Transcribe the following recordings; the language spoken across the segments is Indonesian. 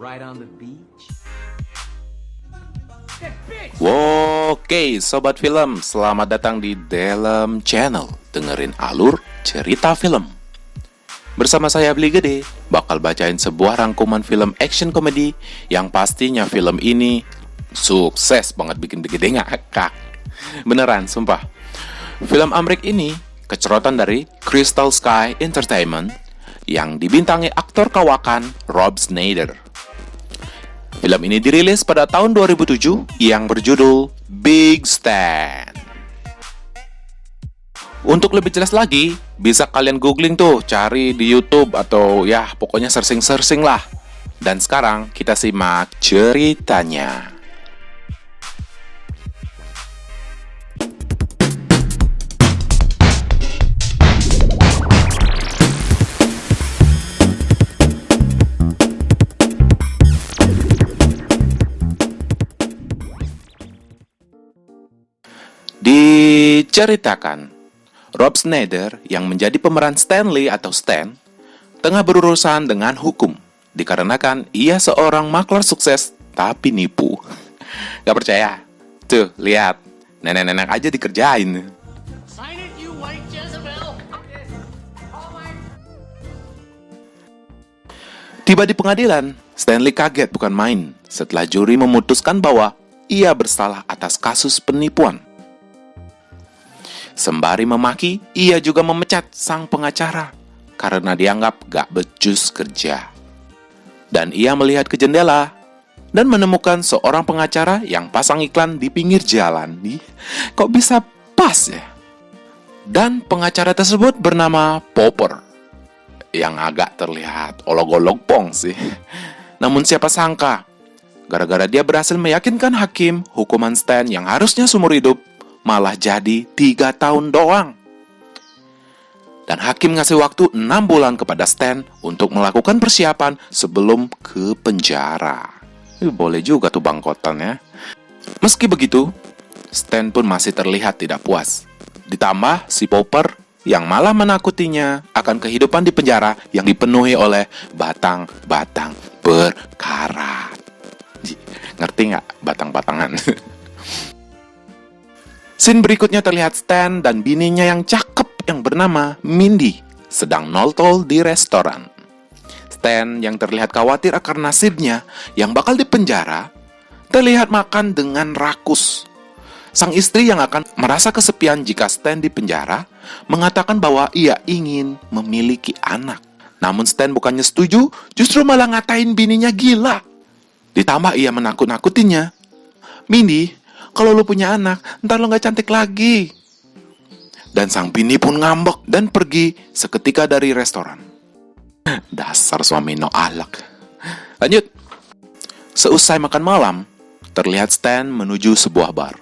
Right on the beach. Oke, Sobat Film, selamat datang di Dalam Channel. Dengerin alur cerita film. Bersama saya Beli Gede, bakal bacain sebuah rangkuman film action komedi yang pastinya film ini sukses banget bikin gede ngakak. Beneran, sumpah. Film Amrik ini kecerotan dari Crystal Sky Entertainment yang dibintangi aktor kawakan Rob Schneider. Film ini dirilis pada tahun 2007 yang berjudul Big Stan. Untuk lebih jelas lagi, bisa kalian googling tuh, cari di YouTube atau ya pokoknya searching-searching lah. Dan sekarang kita simak ceritanya. Diceritakan, Rob Schneider yang menjadi pemeran Stanley atau Stan tengah berurusan dengan hukum dikarenakan ia seorang makler sukses tapi nipu. Gak percaya? Tuh, lihat. Nenek-nenek aja dikerjain. Sign it, you white Jezebel! Tiba di pengadilan, Stanley kaget bukan main setelah juri memutuskan bahwa ia bersalah atas kasus penipuan. Sembari memaki, ia juga memecat sang pengacara karena dianggap gak becus kerja. Dan ia melihat ke jendela dan menemukan seorang pengacara yang pasang iklan di pinggir jalan. Kok bisa pas ya? Dan pengacara tersebut bernama Popper, yang agak terlihat olok-olok pong sih. Namun siapa sangka, gara-gara dia berhasil meyakinkan hakim, hukuman Stan yang harusnya seumur hidup malah jadi 3 tahun doang. Dan hakim ngasih waktu 6 bulan kepada Stan untuk melakukan persiapan sebelum ke penjara. Boleh juga tuh bangkotan ya. Meski begitu, Stan pun masih terlihat tidak puas. Ditambah si Popper yang malah menakutinya akan kehidupan di penjara yang dipenuhi oleh batang-batang berkarat. Ngerti nggak batang-batangan? Scene berikutnya terlihat Stan dan bininya yang cakep yang bernama Mindy sedang nol-tol di restoran. Stan yang terlihat khawatir akan nasibnya yang bakal dipenjara terlihat makan dengan rakus. Sang istri yang akan merasa kesepian jika Stan dipenjara mengatakan bahwa ia ingin memiliki anak. Namun Stan bukannya setuju, justru malah ngatain bininya gila. Ditambah ia menakut-nakutinya. Mindy, kalau lu punya anak, ntar lu gak cantik lagi. Dan sang bini pun ngambek dan pergi seketika dari restoran. Dasar suami no alak. Lanjut. Seusai makan malam, terlihat Stan menuju sebuah bar.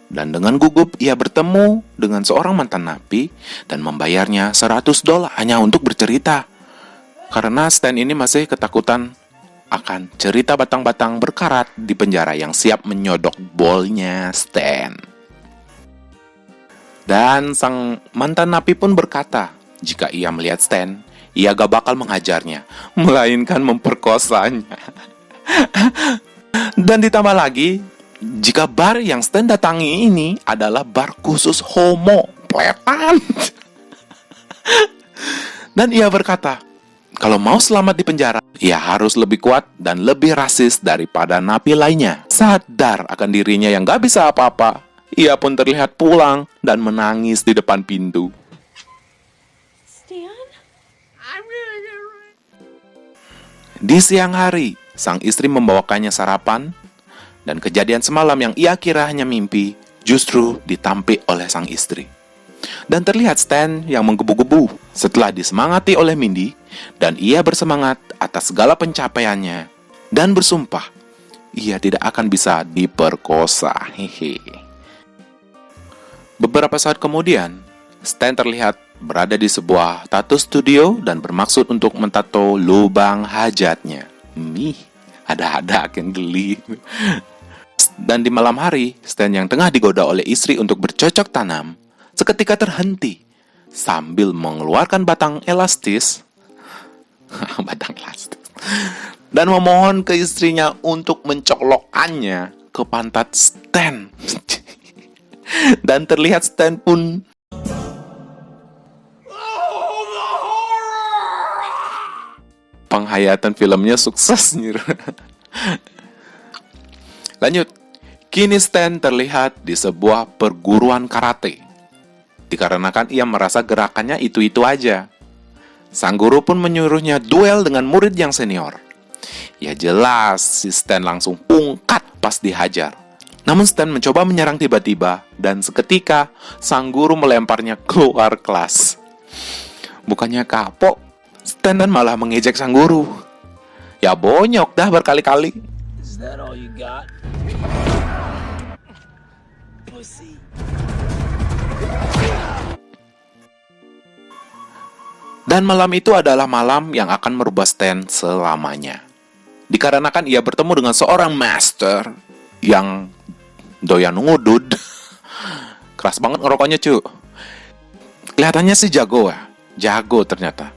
Dan dengan gugup ia bertemu dengan seorang mantan napi dan membayarnya $100 hanya untuk bercerita. Karena Stan ini masih ketakutan akan cerita batang-batang berkarat di penjara yang siap menyodok bolnya Stan. Dan sang mantan napi pun berkata, jika ia melihat Stan, ia gak bakal menghajarnya, melainkan memperkosanya. Dan ditambah lagi, jika bar yang Stan datangi ini adalah bar khusus homo, pletan. Dan ia berkata, kalau mau selamat di penjara, ia harus lebih kuat dan lebih rasis daripada napi lainnya. Sadar akan dirinya yang gak bisa apa-apa, ia pun terlihat pulang dan menangis di depan pintu. Stan? I'm gonna get right. Di siang hari, sang istri membawakannya sarapan, dan kejadian semalam yang ia kira hanya mimpi, justru ditampik oleh sang istri. Dan terlihat Stan yang menggebu-gebu setelah disemangati oleh Mindy, dan ia bersemangat atas segala pencapaiannya dan bersumpah ia tidak akan bisa diperkosa. Beberapa saat kemudian, Stan terlihat berada di sebuah tato studio dan bermaksud untuk mentato lubang hajatnya. Ada-ada akan geli. Dan di malam hari, Stan yang tengah digoda oleh istri untuk bercocok tanam seketika terhenti sambil mengeluarkan batang elastis dan memohon ke istrinya untuk mencolokkannya ke pantat Stan. Dan terlihat Stan pun penghayatan filmnya sukses. Lanjut, kini Stan terlihat di sebuah perguruan karate. Dikarenakan ia merasa gerakannya itu-itu aja. Sang guru pun menyuruhnya duel dengan murid yang senior. Ya jelas, si Stan langsung pungkat pas dihajar. Namun Stan mencoba menyerang tiba-tiba, dan seketika sang guru melemparnya keluar kelas. Bukannya kapok, Stan dan malah mengejek sang guru. Ya bonyok dah berkali-kali. Is that all you got? Pussy. Dan malam itu adalah malam yang akan merubah Stan selamanya. Dikarenakan ia bertemu dengan seorang master yang doyan ngudud. Keras banget ngerokoknya, cu. Kelihatannya sih jago ya. Jago ternyata.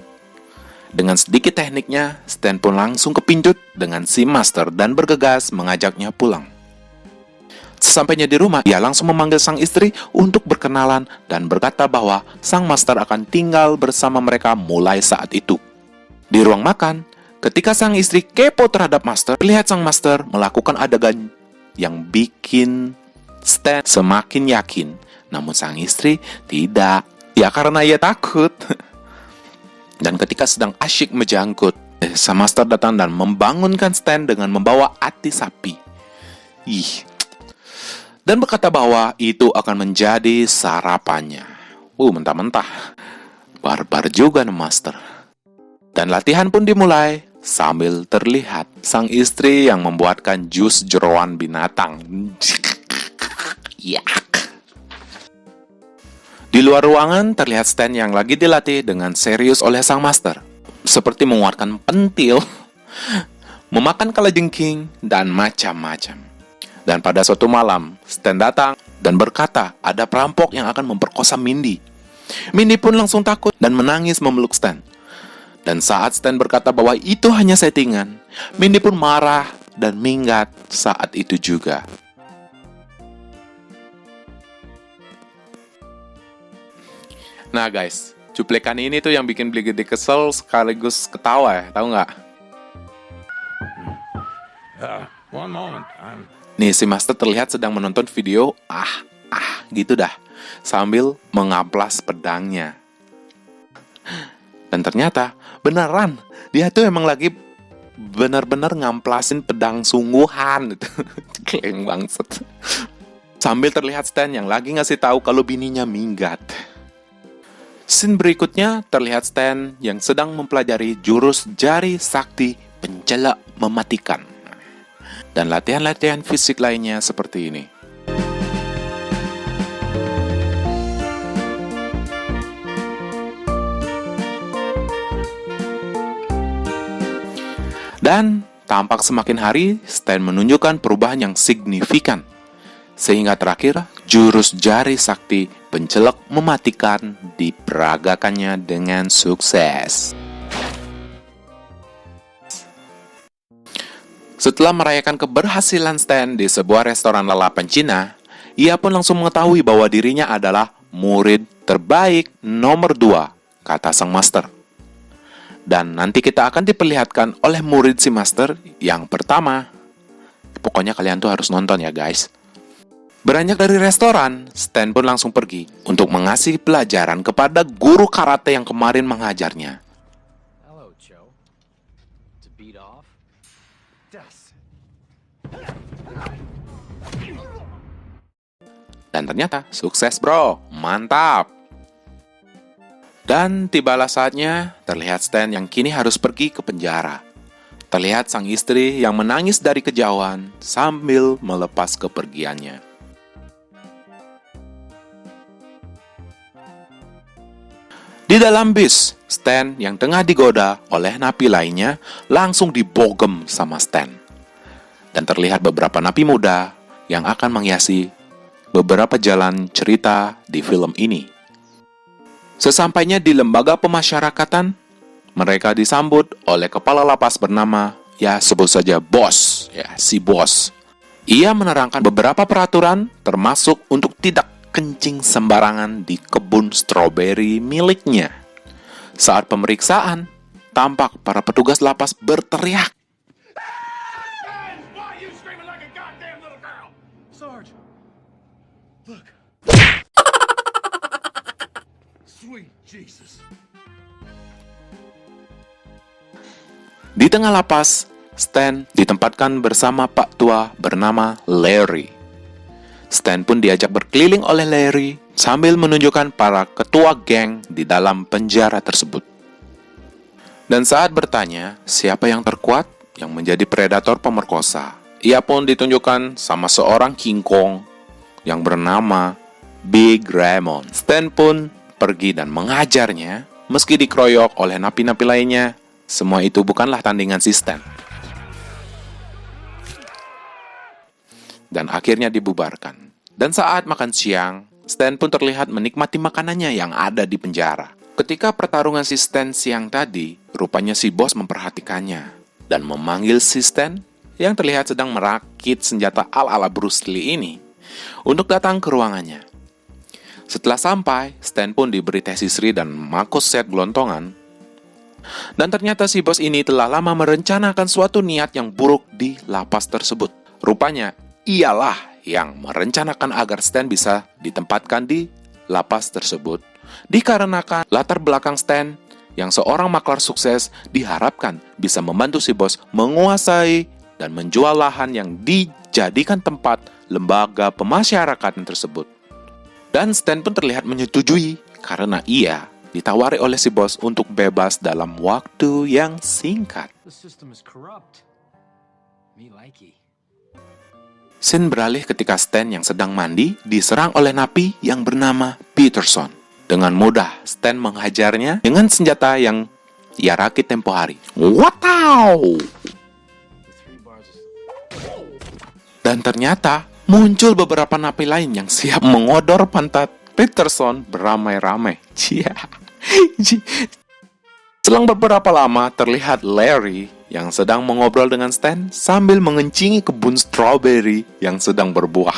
Dengan sedikit tekniknya, Stan pun langsung kepincut dengan si master dan bergegas mengajaknya pulang. Sesampainya di rumah, ia langsung memanggil sang istri untuk berkenalan dan berkata bahwa sang master akan tinggal bersama mereka mulai saat itu. Di ruang makan, ketika sang istri kepo terhadap master, terlihat sang master melakukan adegan yang bikin Stan semakin yakin. Namun sang istri tidak. Ya karena ia takut. Dan ketika sedang asyik menjangkut, sang master datang dan membangunkan Stan dengan membawa ati sapi. Dan berkata bahwa itu akan menjadi sarapannya. Mentah-mentah. Barbar juga nih master. Dan latihan pun dimulai sambil terlihat sang istri yang membuatkan jus jeroan binatang. Yak. Di luar ruangan terlihat Stan yang lagi dilatih dengan serius oleh sang master. Seperti menguatkan pentil, memakan kalajengking, dan macam-macam. Dan pada suatu malam, Stan datang dan berkata ada perampok yang akan memperkosa Mindy. Mindy pun langsung takut dan menangis memeluk Stan. Dan saat Stan berkata bahwa itu hanya settingan, Mindy pun marah dan minggat saat itu juga. Nah guys, cuplikan ini tuh yang bikin Beli Gede kesel sekaligus ketawa ya, tahu nggak? One moment. Nih, si master terlihat sedang menonton video gitu dah, sambil mengamplas pedangnya. Dan ternyata, beneran, dia tuh emang lagi benar-benar ngamplasin pedang sungguhan. Keleng bangset. Sambil terlihat Stan yang lagi ngasih tahu kalau bininya minggat. Scene berikutnya terlihat Stan yang sedang mempelajari jurus jari sakti pencelak mematikan. Dan latihan-latihan fisik lainnya seperti ini. Dan tampak semakin hari, Stan menunjukkan perubahan yang signifikan. Sehingga terakhir, jurus jari sakti pencelak mematikan diperagakannya dengan sukses. Setelah merayakan keberhasilan Stan di sebuah restoran lalapan Cina, ia pun langsung mengetahui bahwa dirinya adalah murid terbaik nomor 2, kata sang master. Dan nanti kita akan diperlihatkan oleh murid si master yang pertama. Pokoknya kalian tuh harus nonton ya guys. Beranjak dari restoran, Stan pun langsung pergi untuk mengasih pelajaran kepada guru karate yang kemarin mengajarnya. Hello, Joe. To beat off? Das. Dan ternyata sukses bro, mantap. Dan tibalah saatnya, terlihat Stan yang kini harus pergi ke penjara. Terlihat sang istri yang menangis dari kejauhan sambil melepas kepergiannya. Di dalam bis, Stan yang tengah digoda oleh napi lainnya langsung dibogem sama Stan. Dan terlihat beberapa napi muda yang akan menghiasi beberapa jalan cerita di film ini. Sesampainya di lembaga pemasyarakatan, mereka disambut oleh kepala lapas bernama ya sebut saja bos, ya si bos. Ia menerangkan beberapa peraturan termasuk untuk tidak kencing sembarangan di kebun stroberi miliknya. Saat pemeriksaan, tampak para petugas lapas berteriak. Why are you screaming like a goddamn little girl? Sarge, look. Sweet Jesus. Di tengah lapas, Stan ditempatkan bersama Pak Tua bernama Larry. Stan pun diajak berkeliling oleh Larry sambil menunjukkan para ketua geng di dalam penjara tersebut. Dan saat bertanya siapa yang terkuat yang menjadi predator pemerkosa, ia pun ditunjukkan sama seorang King Kong yang bernama Big Raymond. Stan pun pergi dan mengajarnya meski dikeroyok oleh napi-napi lainnya. Semua itu bukanlah tandingan si Stan. Dan akhirnya dibubarkan. Dan saat makan siang, Stan pun terlihat menikmati makanannya yang ada di penjara. Ketika pertarungan si Stan siang tadi, rupanya si bos memperhatikannya dan memanggil si Stan yang terlihat sedang merakit senjata ala-ala Bruce Lee ini untuk datang ke ruangannya. Setelah sampai, Stan pun diberi tes istri dan mako set gelontongan. Dan ternyata si bos ini telah lama merencanakan suatu niat yang buruk di lapas tersebut. Rupanya, ialah yang merencanakan agar Stan bisa ditempatkan di lapas tersebut. Dikarenakan latar belakang Stan yang seorang maklar sukses diharapkan bisa membantu si bos menguasai dan menjual lahan yang dijadikan tempat lembaga pemasyarakatan tersebut. Dan Stan pun terlihat menyetujui karena ia ditawari oleh si bos untuk bebas dalam waktu yang singkat. The system is corrupt. Me likey. Scene beralih ketika Stan yang sedang mandi diserang oleh napi yang bernama Peterson. Dengan mudah, Stan menghajarnya dengan senjata yang ia rakit tempo hari. Wataw! Dan ternyata muncul beberapa napi lain yang siap mengodor pantat Peterson beramai-ramai. Selang beberapa lama, terlihat Larry yang sedang mengobrol dengan Stan sambil mengencingi kebun stroberi yang sedang berbuah.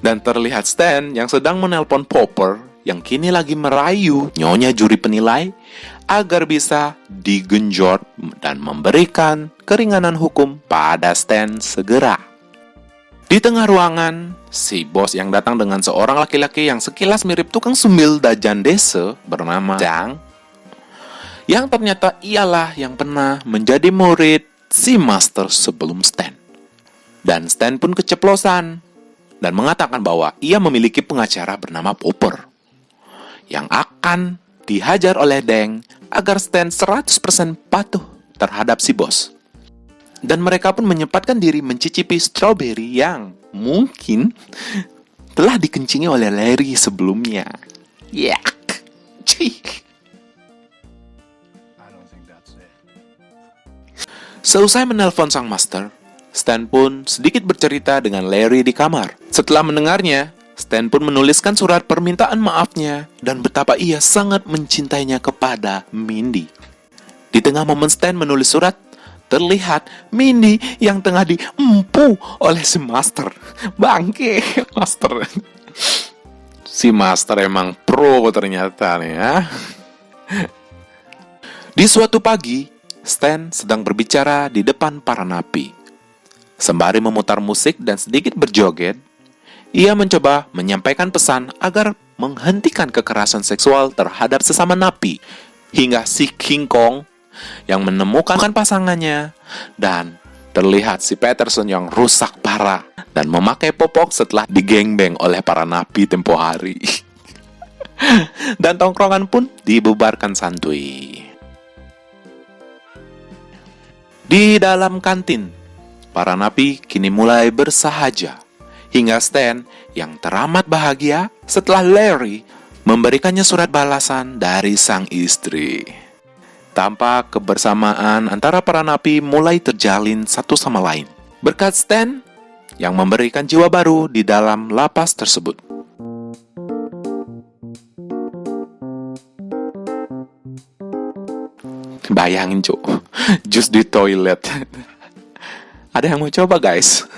Dan terlihat Stan yang sedang menelpon Popper yang kini lagi merayu nyonya juri penilai agar bisa digenjot dan memberikan keringanan hukum pada Stan segera. Di tengah ruangan, si bos yang datang dengan seorang laki-laki yang sekilas mirip tukang sumbil dajan desa bernama Dang, yang ternyata ialah yang pernah menjadi murid si master sebelum Stan. Dan Stan pun keceplosan dan mengatakan bahwa ia memiliki pengacara bernama Popper yang akan dihajar oleh Dang agar Stan 100% patuh terhadap si bos. Dan mereka pun menyempatkan diri mencicipi stroberi yang mungkin telah dikencingi oleh Larry sebelumnya. Yak. Cik. Seusai menelpon sang master, Stan pun sedikit bercerita dengan Larry di kamar. Setelah mendengarnya, Stan pun menuliskan surat permintaan maafnya dan betapa ia sangat mencintainya kepada Mindy. Di tengah momen Stan menulis surat, terlihat Mindy yang tengah diempu oleh si master. Bangke, master. Si master emang pro ternyata nih ya. Di suatu pagi, Stan sedang berbicara di depan para napi. Sembari memutar musik dan sedikit berjoget, ia mencoba menyampaikan pesan agar menghentikan kekerasan seksual terhadap sesama napi. Hingga si King Kong yang menemukan pasangannya dan terlihat si Peterson yang rusak parah dan memakai popok setelah digengbeng oleh para napi tempo hari. Dan tongkrongan pun dibubarkan santuy. Di dalam kantin, para napi kini mulai bersahaja hingga Stan yang teramat bahagia setelah Larry memberikannya surat balasan dari sang istri. Tampak kebersamaan antara para napi mulai terjalin satu sama lain berkat Stan yang memberikan jiwa baru di dalam lapas tersebut. Bayangin cuk, jus di toilet. Ada yang mau coba guys?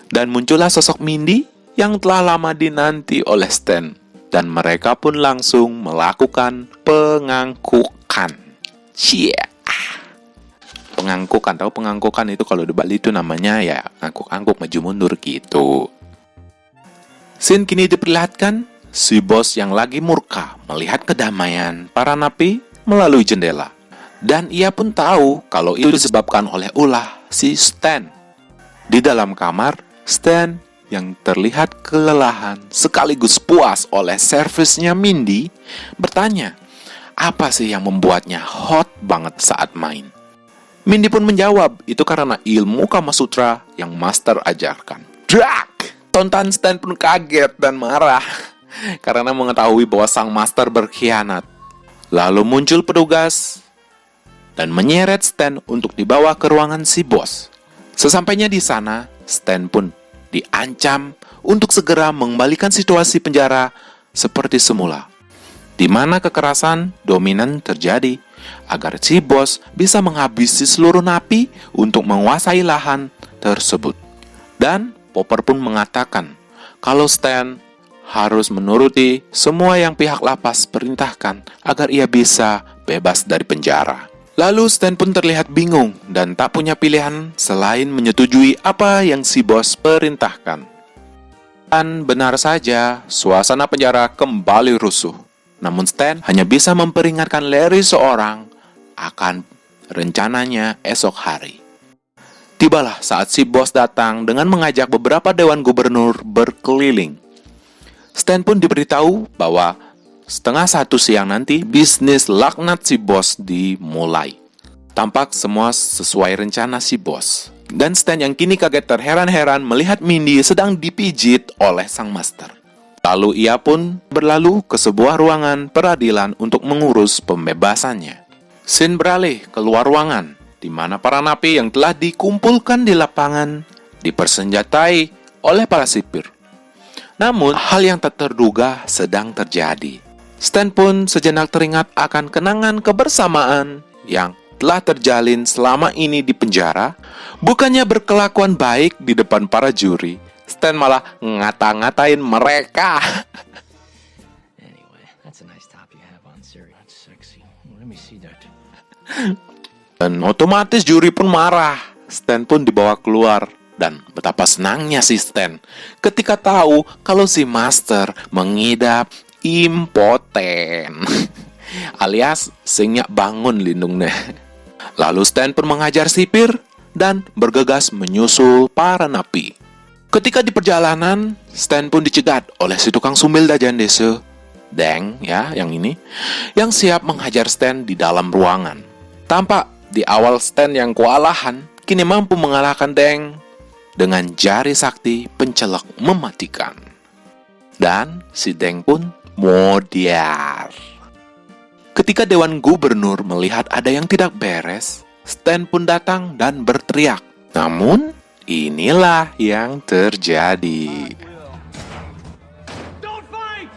Dan muncullah sosok Mindy yang telah lama dinanti oleh Stan. Dan mereka pun langsung melakukan pengangkukan. Cia. Pengangkukan, tahu pengangkukan itu kalau di Bali itu namanya ya angkuk-angkuk maju mundur gitu. Scene kini diperlihatkan si bos yang lagi murka melihat kedamaian para napi melalui jendela. Dan ia pun tahu kalau itu disebabkan oleh ulah si Stan. Di dalam kamar, Stan yang terlihat kelelahan sekaligus puas oleh servisnya Mindy bertanya, apa sih yang membuatnya hot banget saat main? Mindy pun menjawab, itu karena ilmu Kama Sutra yang Master ajarkan. Drak! Tonton Stan pun kaget dan marah karena mengetahui bahwa sang Master berkhianat. Lalu muncul petugas dan menyeret Stan untuk dibawa ke ruangan si bos. Sesampainya di sana, Stan pun diancam untuk segera mengembalikan situasi penjara seperti semula, di mana kekerasan dominan terjadi agar si bos bisa menghabisi seluruh napi untuk menguasai lahan tersebut. Dan Popper pun mengatakan kalau Stan harus menuruti semua yang pihak lapas perintahkan agar ia bisa bebas dari penjara. Lalu Stan pun terlihat bingung dan tak punya pilihan selain menyetujui apa yang si bos perintahkan. Dan benar saja, suasana penjara kembali rusuh. Namun Stan hanya bisa memperingatkan Larry seorang akan rencananya esok hari. Tibalah saat si bos datang dengan mengajak beberapa dewan gubernur berkeliling. Stan pun diberitahu bahwa 12:30 siang nanti bisnis laknat si bos dimulai. Tampak semua sesuai rencana si bos. Dan Stan yang kini kaget terheran-heran melihat Mindy sedang dipijit oleh sang master. Lalu ia pun berlalu ke sebuah ruangan peradilan untuk mengurus pembebasannya. Scene beralih keluar ruangan, di mana para napi yang telah dikumpulkan di lapangan dipersenjatai oleh para sipir. Namun, hal yang tak terduga sedang terjadi. Stan pun sejenak teringat akan kenangan kebersamaan yang telah terjalin selama ini di penjara. Bukannya berkelakuan baik di depan para juri, Stan malah ngata-ngatain mereka. Anyway, that's a nice top you have on, Siri. That's sexy. Let me see that. Dan otomatis juri pun marah. Stan pun dibawa keluar. Dan betapa senangnya si Stan ketika tahu kalau si Master mengidap impoten alias singnya bangun lindungnya. Lalu Stan pun mengajar sipir dan bergegas menyusul para napi. Ketika di perjalanan, Stan pun dicegat oleh si tukang sumil dajan desa, Deng ya yang ini, yang siap menghajar Stan di dalam ruangan. Tampak di awal Stan yang kewalahan kini mampu mengalahkan Deng dengan jari sakti pencelok mematikan. Dan si Deng pun modiar. Ketika Dewan Gubernur melihat ada yang tidak beres, Stan pun datang dan berteriak. Namun, inilah yang terjadi. Don't fight!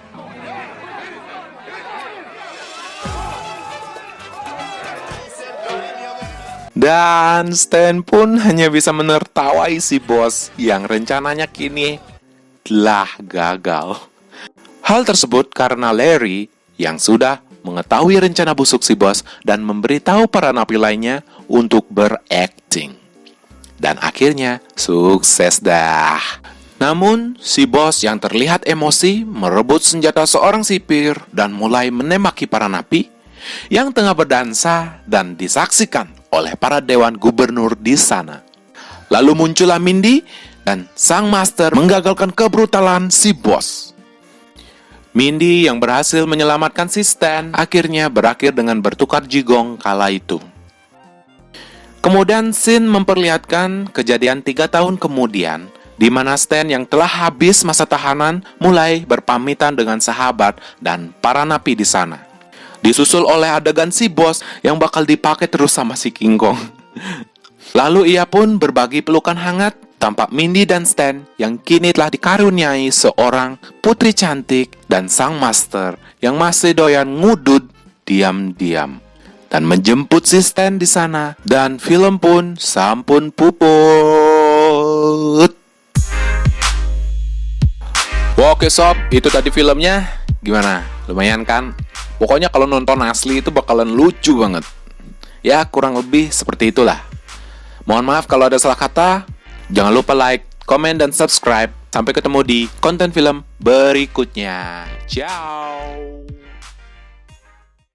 Dan Stan pun hanya bisa menertawai si bos yang rencananya kini telah gagal. Hal tersebut karena Larry yang sudah mengetahui rencana busuk si bos dan memberitahu para napi lainnya untuk berakting. Dan akhirnya sukses dah. Namun, si bos yang terlihat emosi merebut senjata seorang sipir dan mulai menembaki para napi yang tengah berdansa dan disaksikan oleh para dewan gubernur di sana. Lalu muncullah Mindy dan sang master menggagalkan kebrutalan si bos. Mindy yang berhasil menyelamatkan si Stan akhirnya berakhir dengan bertukar jigong kala itu. Kemudian scene memperlihatkan kejadian 3 tahun kemudian, di mana Stan yang telah habis masa tahanan mulai berpamitan dengan sahabat dan para napi di sana. Disusul oleh adegan si bos yang bakal dipakai terus sama si King Kong. Lalu ia pun berbagi pelukan hangat. Tampak Mindy dan Stan yang kini telah dikaruniai seorang putri cantik dan sang master yang masih doyan ngudud diam-diam dan menjemput si Stan di sana, dan film pun sampun puput. Oke sob, itu tadi filmnya. Gimana? Lumayan kan? Pokoknya kalau nonton asli itu bakalan lucu banget. Ya, kurang lebih seperti itulah. Mohon maaf kalau ada salah kata. Jangan lupa like, komen, dan subscribe. Sampai ketemu di konten film berikutnya. Ciao.